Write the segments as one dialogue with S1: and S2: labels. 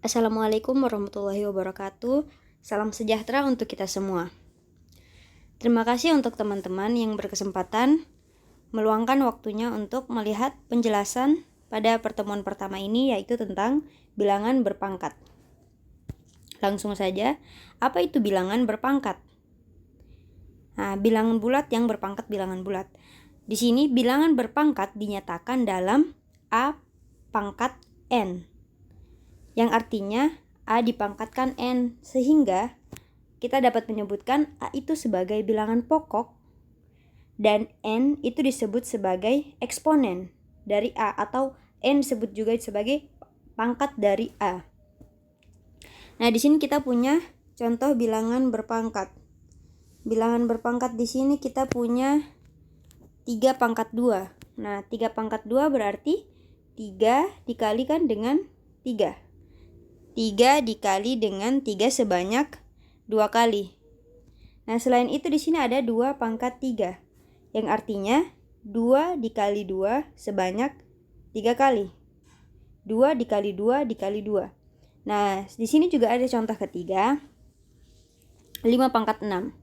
S1: Assalamualaikum warahmatullahi wabarakatuh. Salam sejahtera untuk kita semua. Terima kasih untuk teman-teman yang berkesempatan meluangkan waktunya untuk melihat penjelasan pada pertemuan pertama ini, yaitu tentang bilangan berpangkat. Langsung saja, apa itu bilangan berpangkat? Nah, bilangan bulat yang berpangkat bilangan bulat. Di sini bilangan berpangkat dinyatakan dalam A pangkat N, yang artinya A dipangkatkan N, sehingga kita dapat menyebutkan A itu sebagai bilangan pokok dan N itu disebut sebagai eksponen dari A, atau N disebut juga sebagai pangkat dari A. Nah, di sini kita punya contoh bilangan berpangkat. Bilangan berpangkat di sini kita punya 3 pangkat 2. Nah, 3 pangkat 2 berarti 3 dikalikan dengan 3. 3 dikali dengan 3 sebanyak 2 kali. Nah, selain itu di sini ada 2 pangkat 3, yang artinya 2 dikali 2 sebanyak 3 kali. 2 dikali 2 dikali 2. Nah, di sini juga ada contoh ketiga, 5 pangkat 6.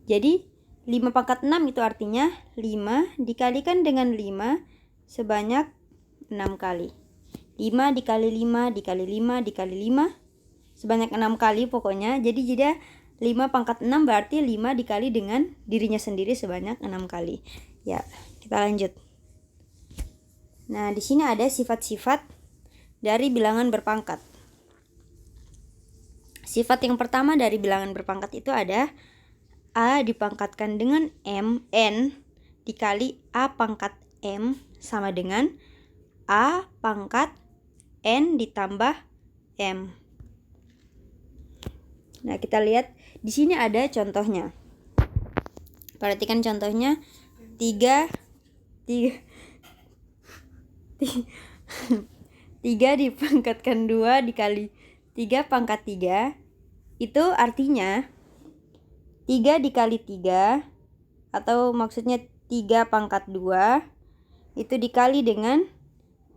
S1: Jadi 5 pangkat 6 itu artinya 5 dikalikan dengan 5 sebanyak 6 kali. 5 dikali 5 dikali 5 dikali 5 sebanyak 6 kali pokoknya. Jadi jeda 5 pangkat 6 berarti 5 dikali dengan dirinya sendiri sebanyak 6 kali. Ya, kita lanjut. Nah, di sini ada sifat-sifat dari bilangan berpangkat. Sifat yang pertama dari bilangan berpangkat itu ada A dipangkatkan dengan N dikali A pangkat M sama dengan A pangkat N ditambah M. Nah, kita lihat di sini ada contohnya. Perhatikan contohnya. 3 dipangkatkan 2 dikali 3 pangkat 3. Itu artinya 3 dikali 3, atau maksudnya 3 pangkat 2 itu dikali dengan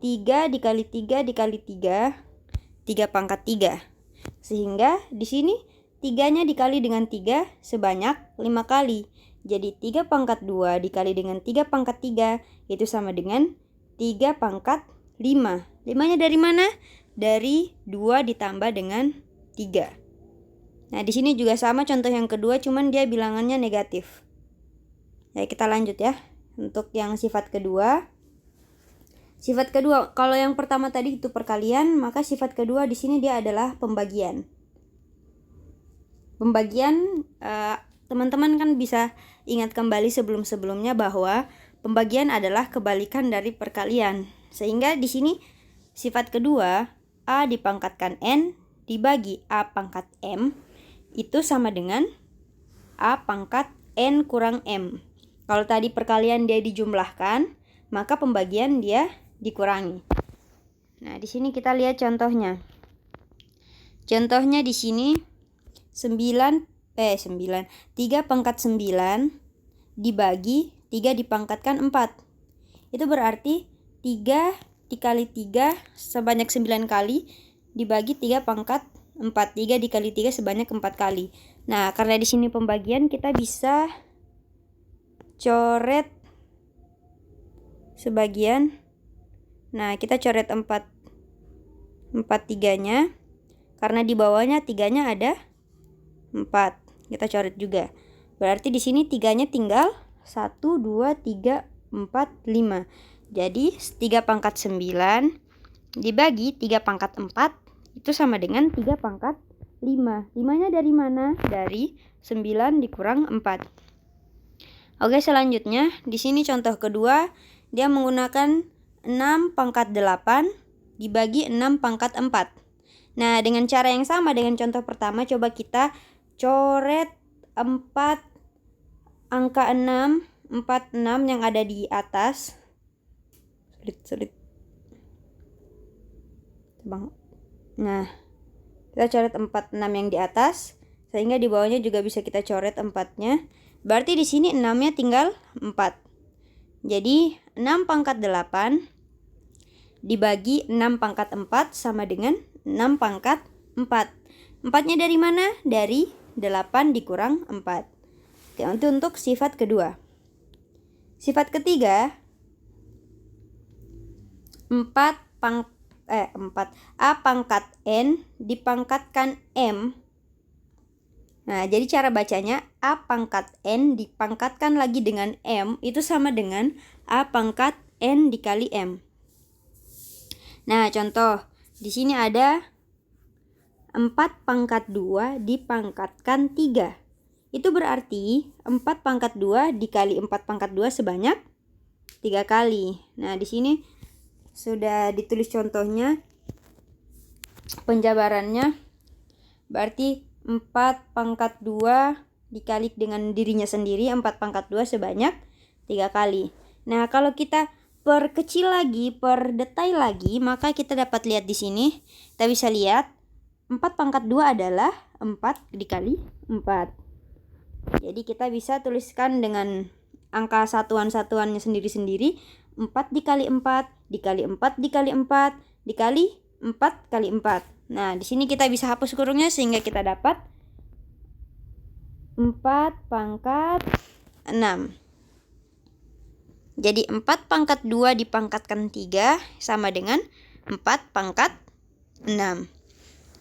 S1: 3 dikali 3 dikali 3, 3 pangkat 3. Sehingga di sini 3-nya dikali dengan 3 sebanyak 5 kali. Jadi 3 pangkat 2 dikali dengan 3 pangkat 3 itu sama dengan 3 pangkat 5. 5-nya dari mana? Dari 2 ditambah dengan 3. Nah, di sini juga sama contoh yang kedua, cuman dia bilangannya negatif. Ya, kita lanjut ya. Untuk yang sifat kedua. Sifat kedua, kalau yang pertama tadi itu perkalian, maka sifat kedua di sini dia adalah pembagian. Pembagian, teman-teman kan bisa ingat kembali sebelum-sebelumnya bahwa pembagian adalah kebalikan dari perkalian. Sehingga di sini sifat kedua, A dipangkatkan N dibagi A pangkat M itu sama dengan A pangkat N kurang M. Kalau tadi perkalian dia dijumlahkan, maka pembagian dia dikurangi. Nah, di sini kita lihat contohnya. Contohnya di sini 3 pangkat 9 dibagi 3 dipangkatkan 4. Itu berarti 3 dikali 3 sebanyak 9 kali dibagi 3 pangkat 4. 3 dikali 3 sebanyak 4 kali. Nah, karena di sini pembagian, kita bisa coret sebagian. Nah, kita coret 4 3-nya. Karena di bawahnya 3-nya ada 4. Kita coret juga. Berarti di sini 3-nya tinggal 1, 2, 3, 4, 5. Jadi 3 pangkat 9 dibagi 3 pangkat 4 itu sama dengan 3 pangkat 5. 5-nya dari mana? Dari 9 dikurang 4. Oke, selanjutnya di sini contoh kedua, dia menggunakan 6 pangkat 8 dibagi 6 pangkat 4. Nah, dengan cara yang sama dengan contoh pertama, coba kita coret 4 angka 6, 46 yang ada di atas. Sulit. Nah, kita coret 46 yang di atas, sehingga di bawahnya juga bisa kita coret 4-nya. Berarti di sini 6-nya tinggal 4. Jadi 6 pangkat 8 dibagi 6 pangkat 4 sama dengan 6 pangkat 4. 4-nya dari mana? Dari 8 dikurang 4. Oke, untuk sifat kedua. Sifat ketiga, 4 A pangkat N dipangkatkan M. Nah, jadi cara bacanya A pangkat N dipangkatkan lagi dengan M itu sama dengan A pangkat N dikali M. Nah, contoh. Di sini ada 4 pangkat 2 dipangkatkan 3. Itu berarti 4 pangkat 2 dikali 4 pangkat 2 sebanyak 3 kali. Nah, di sini sudah ditulis contohnya, penjabarannya. Berarti 4 pangkat 2 dikali dengan dirinya sendiri, 4 pangkat 2 sebanyak 3 kali. Nah, kalau kita perkecil lagi, perdetail lagi, maka kita dapat lihat di sini. Kita bisa lihat 4 pangkat 2 adalah 4 dikali 4. Jadi kita bisa tuliskan dengan angka satuan-satuannya sendiri-sendiri. 4 dikali 4 dikali 4 dikali 4 dikali 4 kali 4. Nah, di sini kita bisa hapus kurungnya sehingga kita dapat 4 pangkat 6. Jadi 4 pangkat 2 dipangkatkan 3 sama dengan 4 pangkat 6.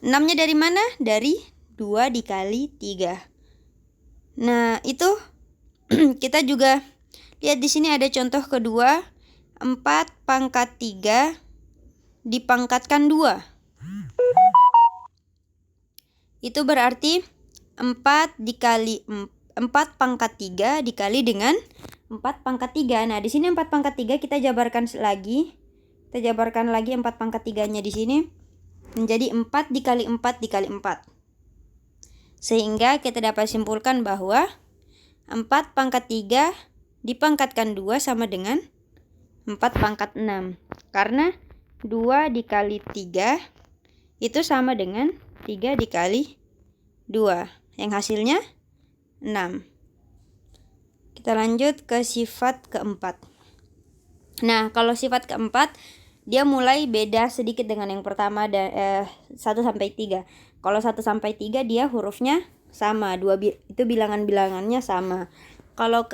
S1: 6-nya dari mana? Dari 2 dikali 3. Nah, itu kita juga lihat di sini ada contoh kedua. 4 pangkat 3 dipangkatkan 2. Itu berarti 4 pangkat 3 dikali dengan 4 pangkat 3. Nah, di sini 4 pangkat 3 kita jabarkan lagi. Kita jabarkan lagi 4 pangkat 3-nya di sini menjadi 4 dikali 4 dikali 4. Sehingga kita dapat simpulkan bahwa 4 pangkat 3 dipangkatkan 2 sama dengan 4 pangkat 6. Karena 2 dikali 3 itu sama dengan 3 dikali 2. Yang hasilnya 6. Kita lanjut ke sifat keempat. Nah, kalau sifat keempat dia mulai beda sedikit dengan yang pertama, 1 sampai 3. Kalau 1 sampai 3 dia hurufnya sama, itu bilangan-bilangannya sama. Kalau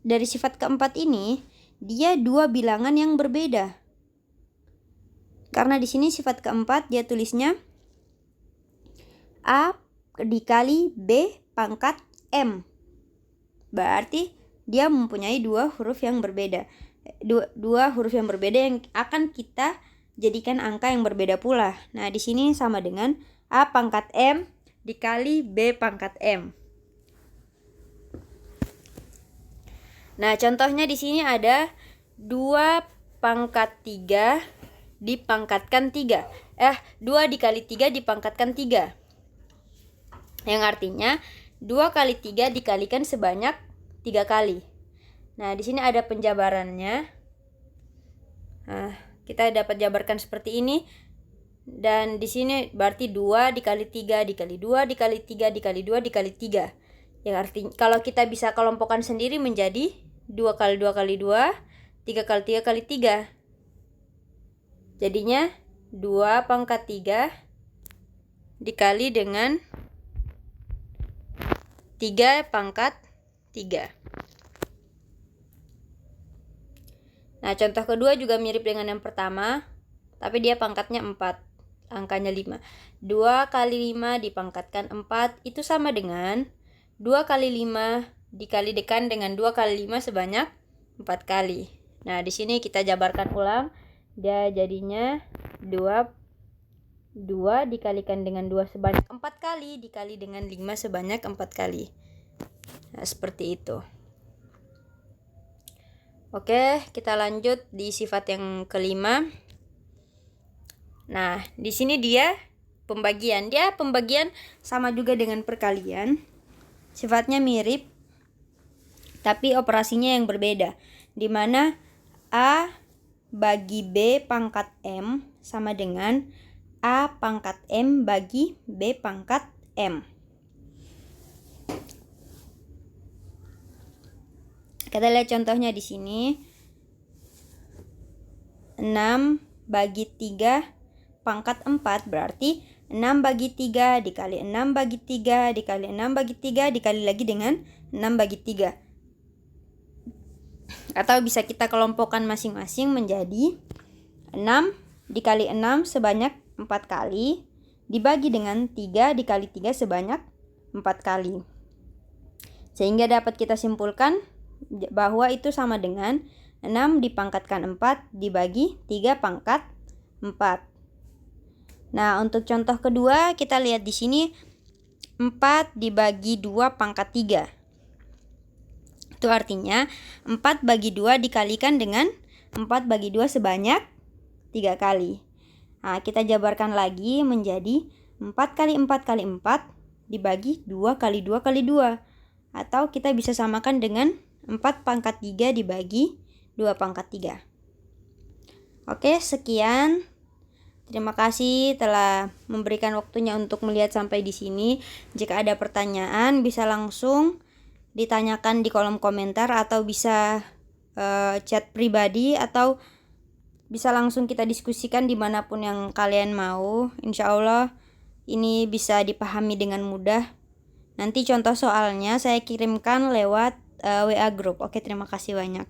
S1: dari sifat keempat ini dia 2 bilangan yang berbeda. Karena di sini sifat keempat dia tulisnya A dikali B pangkat M. Berarti dia mempunyai 2 huruf yang berbeda. Dua huruf yang berbeda yang akan kita jadikan angka yang berbeda pula. Nah, di sini sama dengan A pangkat M dikali B pangkat M. Nah, contohnya di sini ada 2 pangkat 3 dipangkatkan 3. 2 dikali 3 dipangkatkan 3. Yang artinya 2 kali 3 dikalikan sebanyak 3 kali. Nah, di sini ada penjabarannya. Nah, kita dapat jabarkan seperti ini. Dan di sini berarti 2 dikali 3 dikali 2 dikali 3 dikali 2 dikali 3. Yang artinya kalau kita bisa kelompokkan sendiri menjadi 2 kali 2 kali 2, 3 kali 3 kali 3. Jadinya 2 pangkat 3 dikali dengan 3 pangkat 3. Nah, contoh kedua juga mirip dengan yang pertama, tapi dia pangkatnya 4, angkanya 5. 2 kali 5 dipangkatkan 4 itu sama dengan 2 kali 5 dikalikan dengan 2 kali 5 sebanyak 4 kali. Nah, di sini kita jabarkan ulang. Dia jadinya 2 dikalikan dengan 2 sebanyak 4 kali dikali dengan 5 sebanyak 4 kali. Nah, seperti itu. Oke, kita lanjut di sifat yang kelima. Nah, di sini dia pembagian. Dia pembagian sama juga dengan perkalian. Sifatnya mirip, tapi operasinya yang berbeda. Di mana A bagi B pangkat M sama dengan A pangkat M bagi B pangkat M. Kita lihat contohnya di sini. 6 bagi 3 pangkat 4 berarti 6 bagi 3 dikali 6 bagi 3 dikali 6 bagi 3 dikali lagi dengan 6 bagi 3. Atau bisa kita kelompokkan masing-masing menjadi 6 dikali 6 sebanyak 4 kali dibagi dengan 3 dikali 3 sebanyak 4 kali. Sehingga dapat kita simpulkan bahwa itu sama dengan 6 dipangkatkan 4 dibagi 3 pangkat 4. Nah, untuk contoh kedua kita lihat di sini 4 dibagi 2 pangkat 3. Itu artinya 4 bagi 2 dikalikan dengan 4 bagi 2 sebanyak 3 kali. Nah, kita jabarkan lagi menjadi 4 kali 4 kali 4 dibagi 2 kali 2 kali 2. Atau kita bisa samakan dengan 4 pangkat 3 dibagi 2 pangkat 3. Oke, sekian. Terima kasih telah memberikan waktunya untuk melihat sampai di sini. Jika ada pertanyaan bisa langsung ditanyakan di kolom komentar atau bisa chat pribadi atau bisa langsung kita diskusikan dimanapun yang kalian mau. Insya Allah ini bisa dipahami dengan mudah. Nanti contoh soalnya saya kirimkan lewat WA group. Oke, terima kasih banyak.